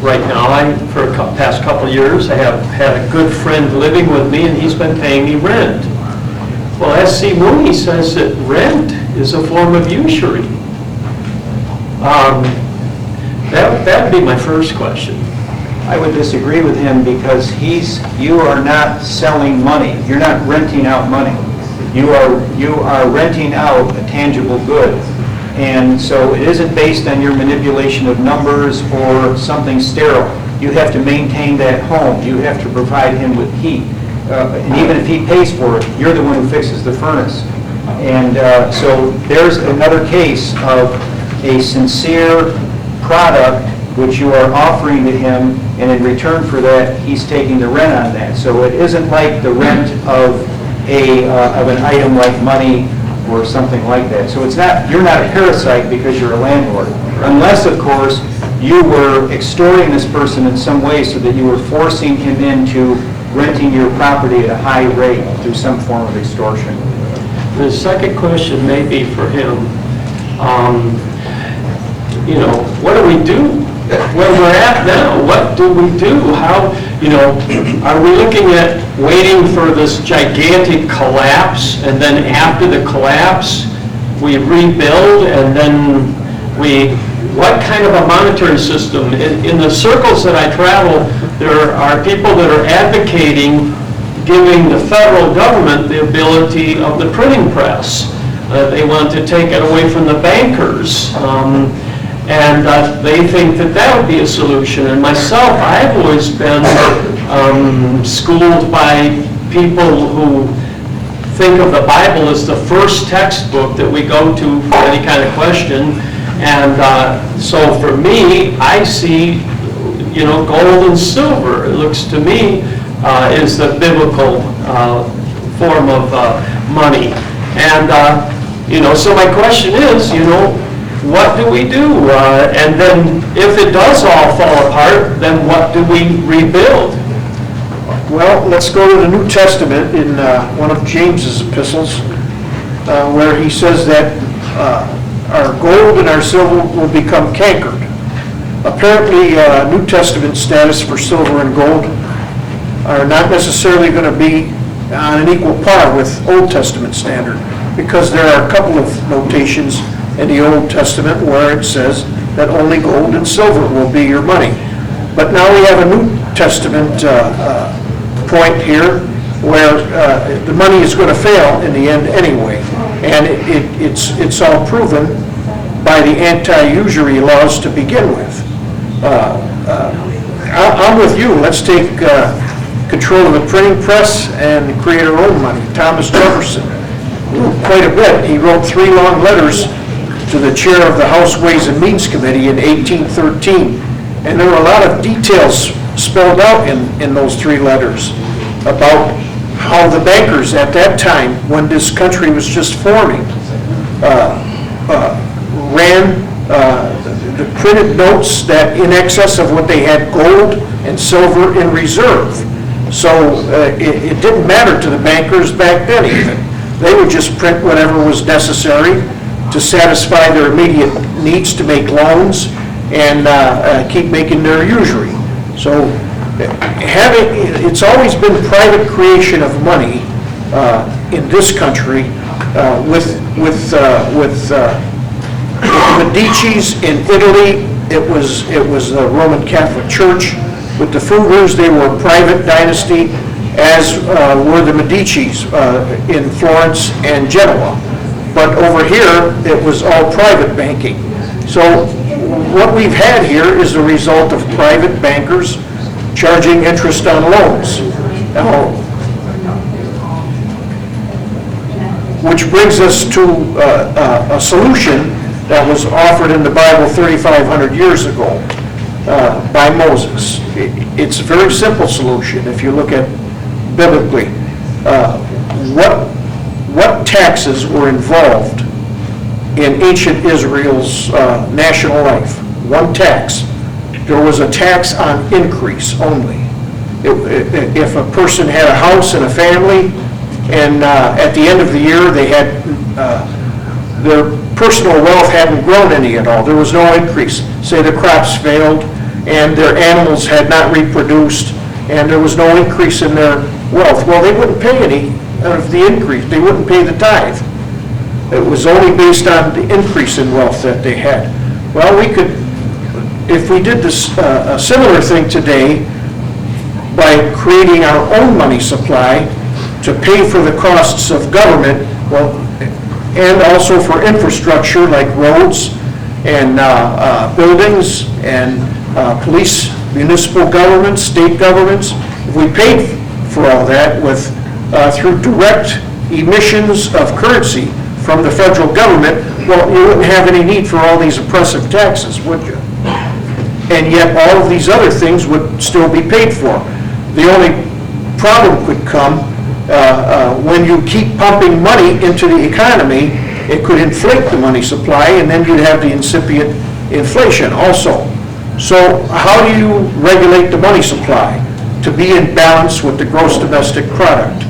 right now. For the past couple of years, I have had a good friend living with me, and he's been paying me rent. Well, S.C. Mooney says that rent is a form of usury. That would be my first question. I would disagree with him because you are not selling money. You're not renting out money. You are renting out a tangible good. And so it isn't based on your manipulation of numbers or something sterile. You have to maintain that home. You have to provide him with heat. And even if he pays for it, you're the one who fixes the furnace. And so there's another case of a sincere product which you are offering to him, and in return for that, he's taking the rent on that. So it isn't like the rent of an item like money or something like that. So it's not, you're not a parasite because you're a landlord. Unless, of course, you were extorting this person in some way so that you were forcing him into renting your property at a high rate through some form of extortion. The second question may be for him. What do we do? Where we're at now, what do we do? How, are we looking at waiting for this gigantic collapse, and then after the collapse, we rebuild, and then what kind of a monetary system? In the circles that I travel, there are people that are advocating giving the federal government the ability of the printing press. They want to take it away from the bankers. And they think that would be a solution. And myself, I've always been schooled by people who think of the Bible as the first textbook that we go to for any kind of question. And so for me, I see, gold and silver. It looks to me is the biblical form of money. And, so my question is, what do we do? And then if it does all fall apart, then what do we rebuild? Well, let's go to the New Testament in one of James's epistles, where he says that our gold and our silver will become cankered. Apparently, New Testament status for silver and gold are not necessarily going to be on an equal par with Old Testament standard, because there are a couple of notations in the Old Testament where it says that only gold and silver will be your money. But now we have a New Testament point here where the money is going to fail in the end anyway. And it's all proven by the anti-usury laws to begin with. I'm with you. Let's take control of the printing press and create our own money. Thomas Jefferson wrote quite a bit. He wrote 3 long letters to the chair of the House Ways and Means Committee in 1813. And there were a lot of details spelled out in those 3 letters about how the bankers at that time, when this country was just forming, ran the printed notes that in excess of what they had gold and silver in reserve. So it didn't matter to the bankers back then even. They would just print whatever was necessary to satisfy their immediate needs to make loans and keep making their usury. So it's always been private creation of money in this country with the Medicis in Italy. It was the Roman Catholic Church. With the Fugars, they were a private dynasty, as were the Medicis in Florence and Genoa. But over here, it was all private banking. So what we've had here is the result of private bankers charging interest on loans. Now, which brings us to a solution that was offered in the Bible 3,500 years ago by Moses. It's a very simple solution if you look at biblically. What taxes were involved in ancient Israel's national life? One tax. There was a tax on increase only. If a person had a house and a family, and at the end of the year they had their personal wealth hadn't grown any at all. There was no increase. Say the crops failed and their animals had not reproduced and there was no increase in their wealth. Well, they wouldn't pay any of the increase. They wouldn't pay the tithe. It was only based on the increase in wealth that they had. Well, we could, if we did this a similar thing today by creating our own money supply to pay for the costs of government, well, and also for infrastructure like roads and buildings and police, municipal governments, state governments. If we paid for all that with through direct emissions of currency from the federal government, well, you wouldn't have any need for all these oppressive taxes, would you? And yet all of these other things would still be paid for. The only problem could come when you keep pumping money into the economy. It could inflate the money supply, and then you'd have the incipient inflation also. So how do you regulate the money supply to be in balance with the gross domestic product?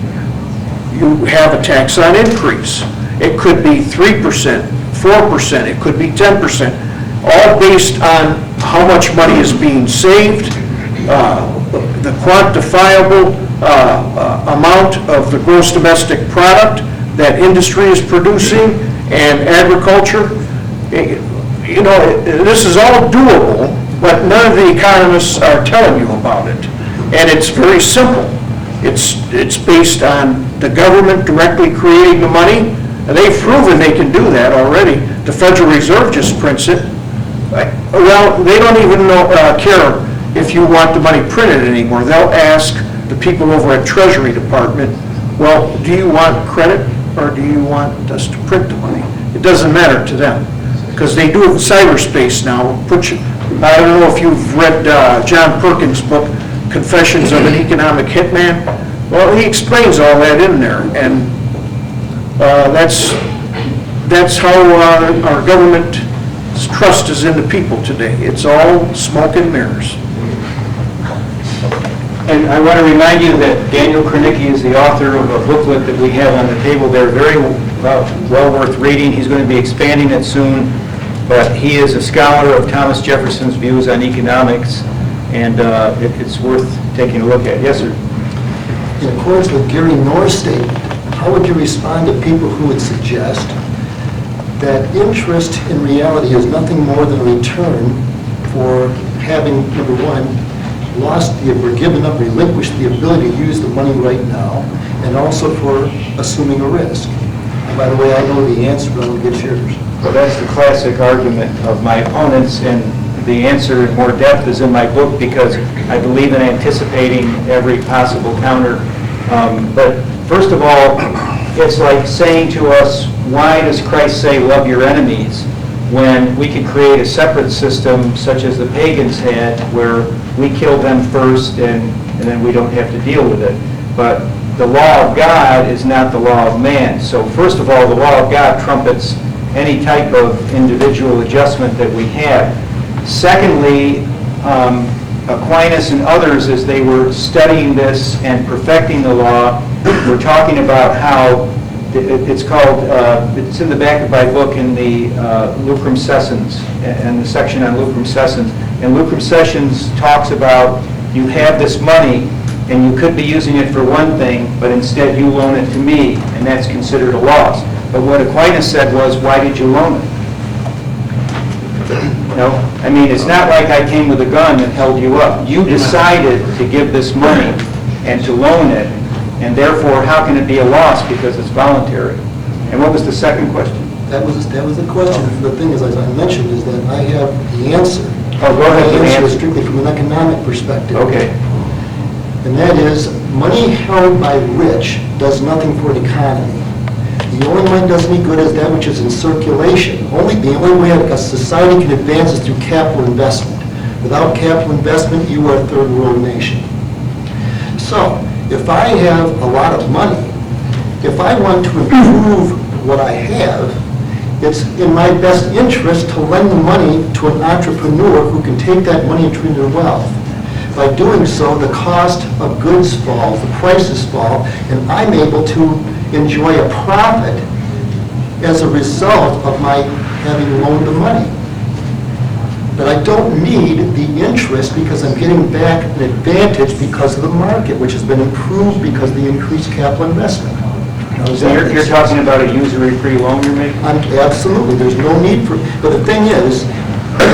You have a tax on increase. It could be 3%, 4%, it could be 10%, all based on how much money is being saved, the quantifiable amount of the gross domestic product that industry is producing and agriculture. You know, this is all doable, but none of the economists are telling you about it. And it's very simple. It's based on the government directly creating the money, and they've proven they can do that already. The Federal Reserve just prints it. Well, they don't even care if you want the money printed anymore. They'll ask the people over at Treasury Department, well, do you want credit or do you want us to print the money? It doesn't matter to them because they do it in cyberspace now. I don't know if you've read John Perkins' book, Confessions of an Economic Hitman. Well, he explains all that in there, and that's how our government's trust is in the people today. It's all smoke and mirrors. And I want to remind you that Daniel Kranicki is the author of a booklet that we have on the table there, very well worth reading. He's going to be expanding it soon, but he is a scholar of Thomas Jefferson's views on economics, and it's worth taking a look at. Yes, sir? In accordance with Gary Norr's statement, how would you respond to people who would suggest that interest in reality is nothing more than a return for having, number one, lost or given up, relinquished the ability to use the money right now, and also for assuming a risk? And by the way, I know the answer, but I'll get yours. Well, that's the classic argument of my opponents, and the answer in more depth is in my book because I believe in anticipating every possible counter. But first of all, it's like saying to us, why does Christ say love your enemies when we could create a separate system such as the pagans had where we kill them first and then we don't have to deal with it. But the law of God is not the law of man. So first of all, the law of God trumpets any type of individual adjustment that we have. Secondly, Aquinas and others, as they were studying this and perfecting the law, were talking about how it's called, it's in the back of my book in the Lucrum Sessens, and the section on Lucrum Sessens. And Lucrum Sessens talks about you have this money and you could be using it for one thing, but instead you loan it to me, and that's considered a loss. But what Aquinas said was, why did you loan it? No, I mean, it's not like I came with a gun and held you up. You decided to give this money and to loan it, and therefore, how can it be a loss because it's voluntary? And what was the second question? That was the question. The thing is, as I mentioned, is that I have the answer. Oh, go ahead with the The answer answer. is strictly from an economic perspective. Okay. And that is, money held by rich does nothing for an economy. The only one that does any good is that which is in circulation. The only way a society can advance is through capital investment. Without capital investment, you are a third world nation. So, if I have a lot of money, if I want to improve what I have, it's in my best interest to lend the money to an entrepreneur who can take that money and turn it into wealth. By doing so, the cost of goods falls, the prices fall, and I'm able to enjoy a profit as a result of my having loaned the money. But I don't need the interest because I'm getting back an advantage because of the market, which has been improved because of the increased capital investment. Now, does So that you're make sense? talking about a usury-free loan you're making? Absolutely, there's no need for, but the thing is,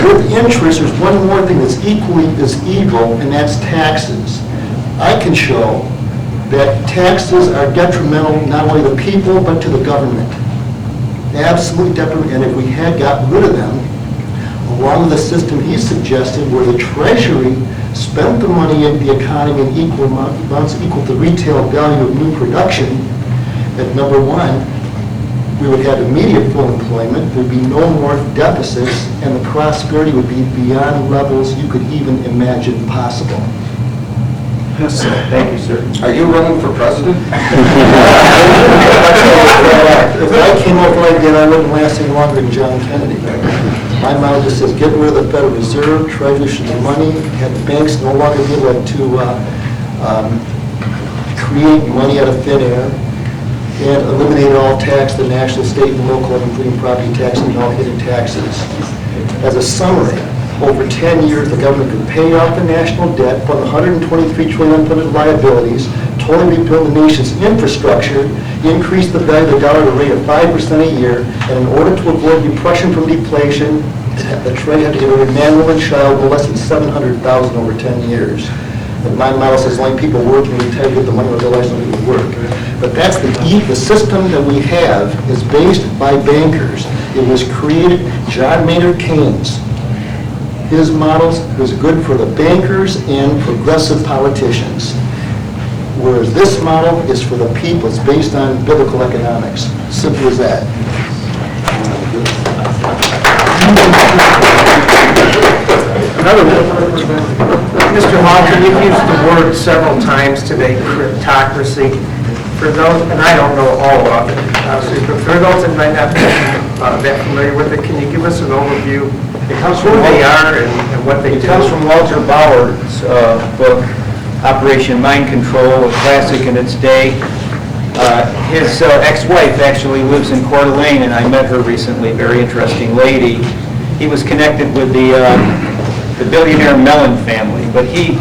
with interest, there's one more thing that's equally as evil, and that's taxes. I can show that taxes are detrimental not only to the people, but to the government. Absolutely detrimental, and if we had gotten rid of them, along with the system he suggested, where the Treasury spent the money in the economy in equal amounts equal to the retail value of new production, that number one, we would have immediate full employment, there'd be no more deficits, and the prosperity would be beyond levels you could even imagine possible. Thank you, sir. Are you running for president? If I came up like that, I wouldn't last any longer than John Kennedy. My motto just says, get rid of the Federal Reserve, Treasury should be money, have the banks no longer be able to create money out of thin air, and eliminate all tax, the national, state, and local, including property tax and all hidden taxes. As a summary, over 10 years, the government could pay off the national debt, fund 123 trillion unfunded liabilities, totally rebuild the nation's infrastructure, increase the value of the dollar at a rate of 5% a year, and in order to avoid depression from deflation, the Treasury had to give every man, woman, child no less than $700,000 over 10 years. And my model says only people working and tell you get the money with their lives don't even work. But that's the system that we have is based by bankers. It was created, John Maynard Keynes. His models was good for the bankers and progressive politicians. Whereas this model is for the people. It's based on biblical economics. Simple as that. Another one. Mr. Hoffman, you've used the word several times today, cryptocracy. For those, and I don't know all of it, obviously, but for those that might not be that familiar with it, can you give us an overview of who they are and what they do? It comes from Walter Bauer's book, Operation Mind Control, a classic in its day. His ex-wife actually lives in Coeur d'Alene, and I met her recently, very interesting lady. He was connected with the billionaire Mellon family, but he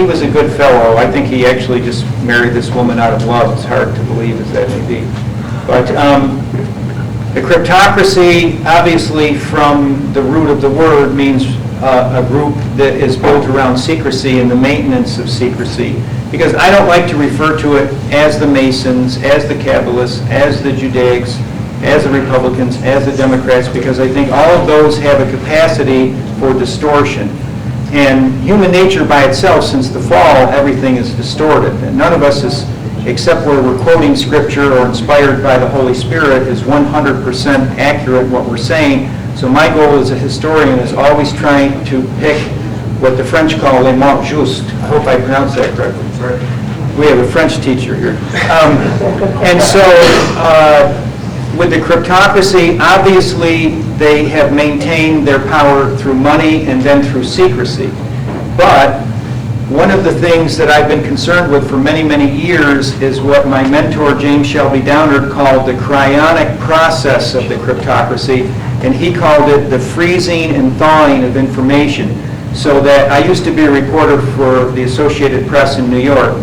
was a good fellow. I think he actually just married this woman out of love. It's hard to believe as that may be. But the cryptocracy, obviously from the root of the word, means a group that is built around secrecy and the maintenance of secrecy. Because I don't like to refer to it as the Masons, as the Kabbalists, as the Judaics, as the Republicans, as the Democrats, because I think all of those have a capacity for distortion. And human nature by itself, since the fall, everything is distorted. And none of us is, except where we're quoting Scripture or inspired by the Holy Spirit, is 100% accurate what we're saying. So my goal as a historian is always trying to pick what the French call les mots justes. I hope I pronounced that correctly. We have a French teacher here. And so with the cryptocracy, obviously they have maintained their power through money and then through secrecy. But one of the things that I've been concerned with for many, many years is what my mentor, James Shelby Downard, called the cryonic process of the cryptocracy, and he called it the freezing and thawing of information. So that I used to be a reporter for the Associated Press in New York.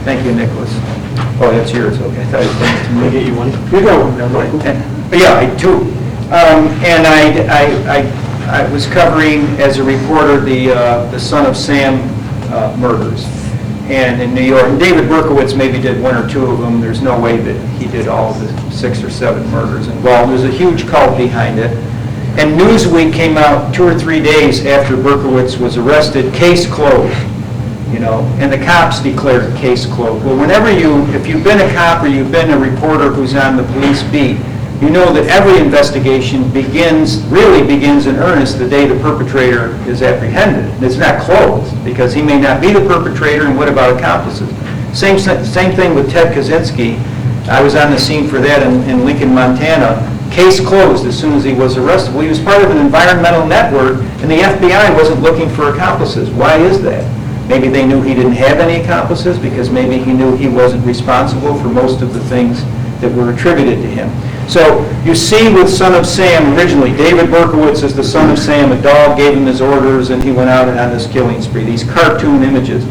Thank you, Nicholas. Oh, that's yours. Okay, I thought it was going to get you one. You got one, no, Michael. But yeah, I do. And I was covering as a reporter the Son of Sam murders, and in New York. And David Berkowitz maybe did one or two of them. There's no way that he did all of the 6 or 7 murders involved. There's a huge cult behind it. And Newsweek came out 2 or 3 days after Berkowitz was arrested, case closed, you know, and the cops declared case closed. Well, if you've been a cop or you've been a reporter who's on the police beat, you know that every investigation really begins in earnest the day the perpetrator is apprehended. And it's not closed, because he may not be the perpetrator, and what about accomplices? Same thing with Ted Kaczynski. I was on the scene for that in Lincoln, Montana. Case closed as soon as he was arrested. Well, he was part of an environmental network, and the FBI wasn't looking for accomplices. Why is that? Maybe they knew he didn't have any accomplices, because maybe he knew he wasn't responsible for most of the things that were attributed to him. So you see with Son of Sam originally, David Berkowitz is the Son of Sam. A dog gave him his orders, and he went out on this killing spree. These cartoon images.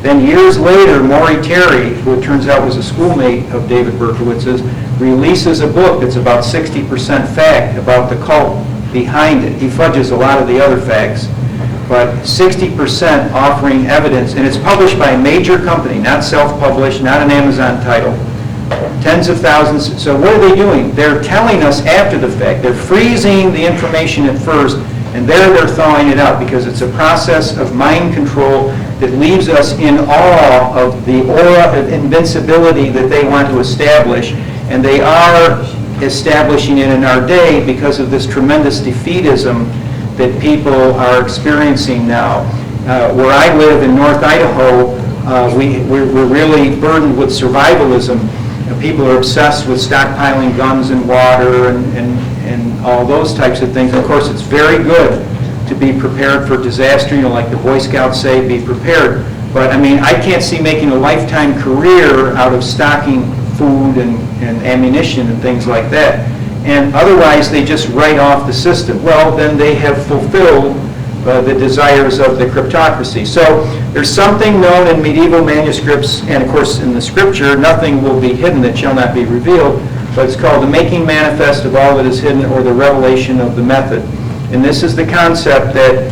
Then years later, Maury Terry, who it turns out was a schoolmate of David Berkowitz's, releases a book that's about 60% fact about the cult behind it. He fudges a lot of the other facts, but 60% offering evidence, and it's published by a major company, not self-published, not an Amazon title, tens of thousands. So what are they doing? They're telling us after the fact. They're freezing the information at first, and they're thawing it out, because it's a process of mind control that leaves us in awe of the aura of invincibility that they want to establish. And they are establishing it in our day because of this tremendous defeatism that people are experiencing now. Where I live in North Idaho, we're really burdened with survivalism. People are obsessed with stockpiling guns and water and all those types of things. And of course, it's very good to be prepared for disaster. You know, like the Boy Scouts say, be prepared. But I mean, I can't see making a lifetime career out of stocking food and ammunition and things like that. And otherwise, they just write off the system. Well, then they have fulfilled the desires of the cryptocracy. So there's something known in medieval manuscripts, and of course in the Scripture, nothing will be hidden that shall not be revealed, but it's called the making manifest of all that is hidden, or the revelation of the method. And this is the concept that,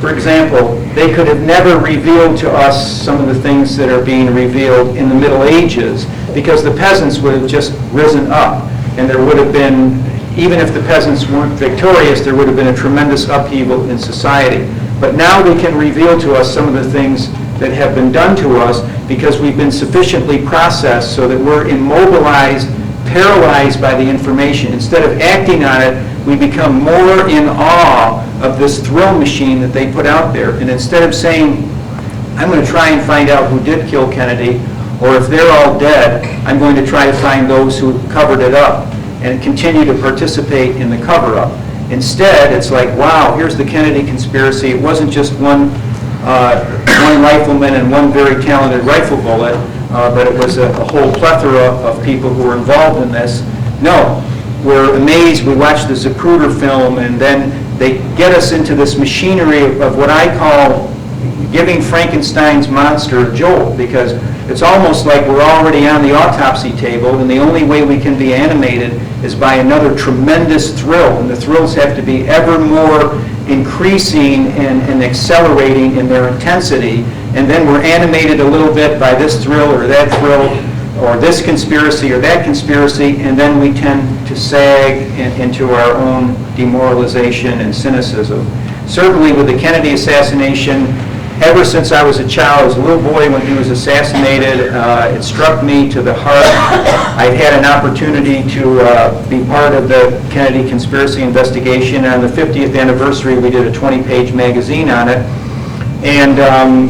for example, they could have never revealed to us some of the things that are being revealed in the Middle Ages, because the peasants would have just risen up, and there would have been, even if the peasants weren't victorious, there would have been a tremendous upheaval in society. But now they can reveal to us some of the things that have been done to us, because we've been sufficiently processed so that we're immobilized, paralyzed by the information. Instead of acting on it, we become more in awe of this thrill machine that they put out there. And instead of saying, I'm going to try and find out who did kill Kennedy, or if they're all dead, I'm going to try to find those who covered it up and continue to participate in the cover-up. Instead, it's like, wow, here's the Kennedy conspiracy. It wasn't just one rifleman and one very talented rifle bullet, but it was a whole plethora of people who were involved in this. No, we're amazed. We watch the Zapruder film, and then they get us into this machinery of what I call giving Frankenstein's monster a jolt, because it's almost like we're already on the autopsy table, and the only way we can be animated is by another tremendous thrill, and the thrills have to be ever more increasing and accelerating in their intensity, and then we're animated a little bit by this thrill or that thrill, or this conspiracy or that conspiracy, and then we tend to sag into our own demoralization and cynicism. Certainly with the Kennedy assassination, ever since I was a child, as a little boy when he was assassinated, it struck me to the heart. I've had an opportunity to be part of the Kennedy conspiracy investigation. On the 50th anniversary, we did a 20-page magazine on it. And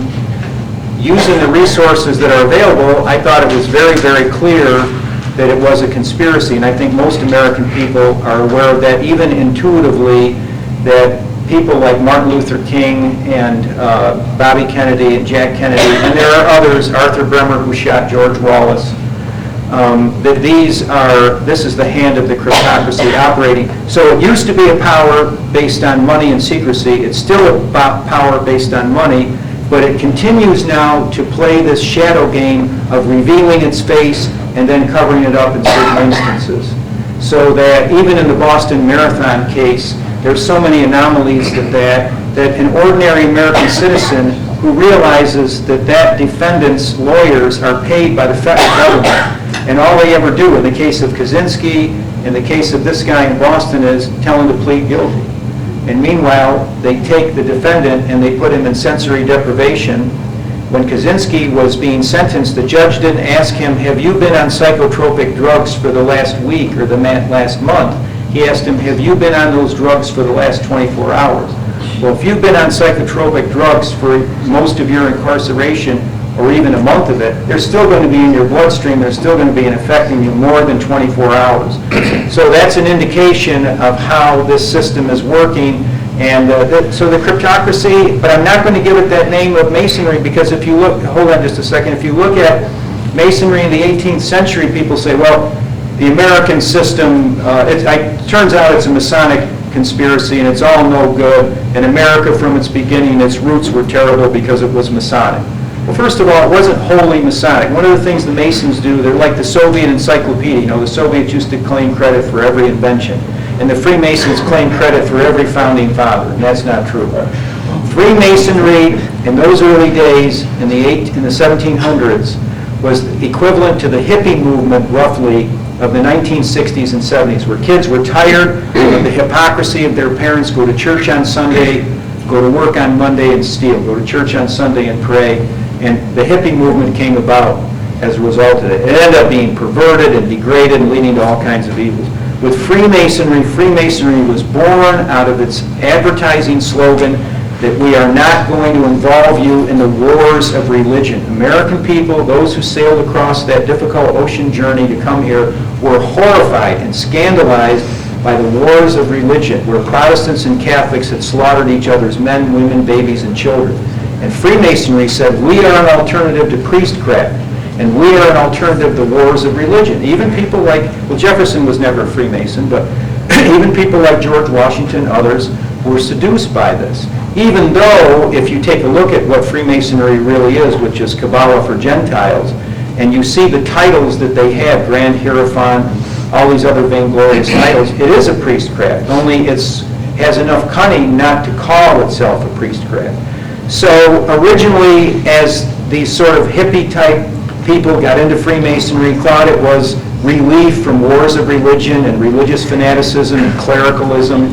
using the resources that are available, I thought it was very, very clear that it was a conspiracy. And I think most American people are aware of that, even intuitively, that people like Martin Luther King and Bobby Kennedy and Jack Kennedy, and there are others, Arthur Bremer, who shot George Wallace, that this is the hand of the cryptocracy operating. So it used to be a power based on money and secrecy. It's still a power based on money, but it continues now to play this shadow game of revealing its face and then covering it up in certain instances. So that even in the Boston Marathon case, there's so many anomalies that an ordinary American citizen who realizes that defendant's lawyers are paid by the federal government, and all they ever do in the case of Kaczynski, in the case of this guy in Boston, is tell him to plead guilty. And meanwhile, they take the defendant and they put him in sensory deprivation. When Kaczynski was being sentenced, the judge didn't ask him, have you been on psychotropic drugs for the last week or the last month? He asked him, have you been on those drugs for the last 24 hours? Well, if you've been on psychotropic drugs for most of your incarceration, or even a month of it, they're still going to be in your bloodstream, they're still going to be affecting you more than 24 hours. So that's an indication of how this system is working. And so the cryptocracy, but I'm not going to give it that name of masonry, because if you look, hold on just a second, if you look at masonry in the 18th century, people say, well, the American system, it turns out it's a Masonic conspiracy and it's all no good. And America from its beginning, its roots were terrible because it was Masonic. Well, first of all, it wasn't wholly Masonic. One of the things the Masons do, they're like the Soviet encyclopedia. You know, the Soviets used to claim credit for every invention. And the Freemasons claim credit for every founding father, and that's not true. Freemasonry in those early days, in the 1700s, was equivalent to the hippie movement, roughly, of the 1960s and 70s, where kids were tired of the hypocrisy of their parents, go to church on Sunday, go to work on Monday and steal, go to church on Sunday and pray, and the hippie movement came about as a result of it. It ended up being perverted and degraded and leading to all kinds of evils. With Freemasonry, Freemasonry was born out of its advertising slogan that we are not going to involve you in the wars of religion. American people, those who sailed across that difficult ocean journey to come here, were horrified and scandalized by the wars of religion, where Protestants and Catholics had slaughtered each other's men, women, babies, and children. And Freemasonry said, we are an alternative to priestcraft, and we are an alternative to wars of religion. Even people like, well, Jefferson was never a Freemason, but even people like George Washington, others, were seduced by this. Even though, if you take a look at what Freemasonry really is, which is Kabbalah for Gentiles, and you see the titles that they have, Grand Hierophant, all these other vainglorious titles, it is a priestcraft, only it has enough cunning not to call itself a priestcraft. So originally, as these sort of hippie-type people got into Freemasonry, thought it was relief from wars of religion and religious fanaticism and clericalism.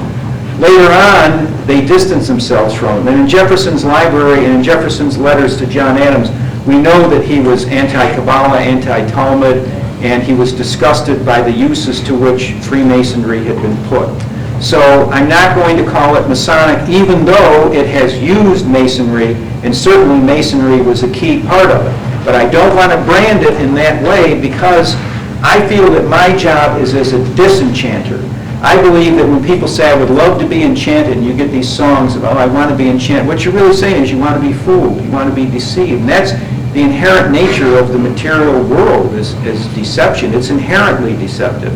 Later on, they distanced themselves from it. And in Jefferson's library and in Jefferson's letters to John Adams, we know that he was anti-Kabbalah, anti-Talmud, and he was disgusted by the uses to which Freemasonry had been put. So I'm not going to call it Masonic, even though it has used Masonry, and certainly Masonry was a key part of it. But I don't want to brand it in that way because I feel that my job is as a disenchanter. I believe that when people say, I would love to be enchanted, and you get these songs about, oh, I want to be enchanted, what you're really saying is you want to be fooled, you want to be deceived. And that's the inherent nature of the material world is deception. It's inherently deceptive.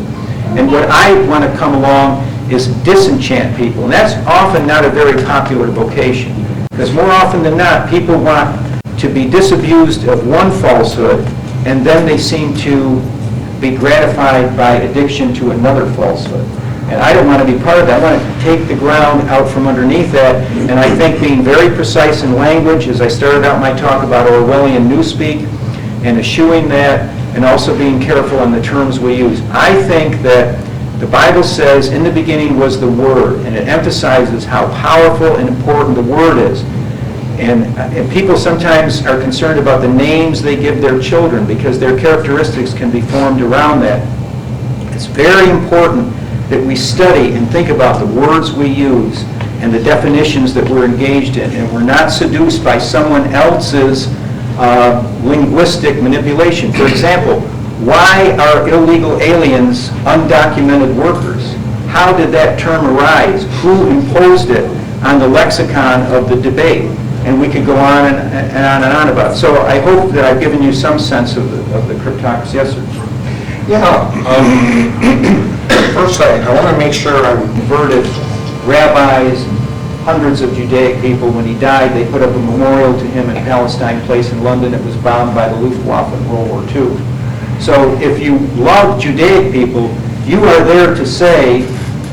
And what I want to come along is disenchant people. And that's often not a very popular vocation. Because more often than not, people want to be disabused of one falsehood, and then they seem to be gratified by addiction to another falsehood. And I don't want to be part of that. I want to take the ground out from underneath that. And I think being very precise in language, as I started out my talk about Orwellian newspeak, and eschewing that, and also being careful on the terms we use. I think that the Bible says, in the beginning was the Word, and it emphasizes how powerful and important the Word is. And people sometimes are concerned about the names they give their children because their characteristics can be formed around that. It's very important that we study and think about the words we use and the definitions that we're engaged in, and we're not seduced by someone else's linguistic manipulation. For example, why are illegal aliens undocumented workers? How did that term arise? Who imposed it on the lexicon of the debate? And we could go on and on and on about it. So I hope that I've given you some sense of the cryptocracy. Yes, sir? First, I want to make sure I'm Converted rabbis, hundreds of Judaic people. When he died, they put up a memorial to him in Palestine Place in London. It was bombed by the Luftwaffe in World War II. So if you love Judaic people, you are there to say,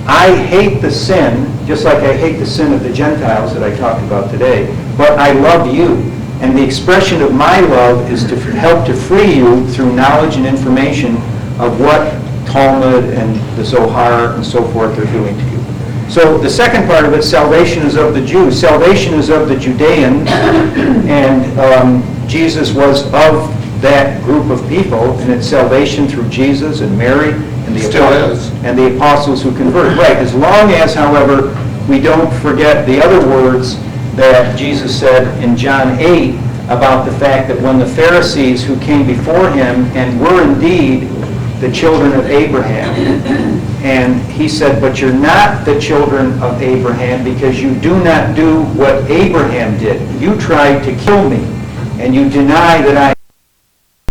I hate the sin, just like I hate the sin of the Gentiles that I talked about today, but I love you. And the expression of my love is to help to free you through knowledge and information of what Talmud and the Zohar and so forth are doing to you. So the second part of it, salvation is of the Jews. Salvation is of the Judeans, and Jesus was of that group of people, and it's salvation through Jesus and Mary and the apostles who converted. Right, as long as, however, we don't forget the other words that Jesus said in John 8 about the fact that when the Pharisees who came before him and were indeed the children of Abraham, and he said, but you're not the children of Abraham because you do not do what Abraham did. You tried to kill me, and you deny that I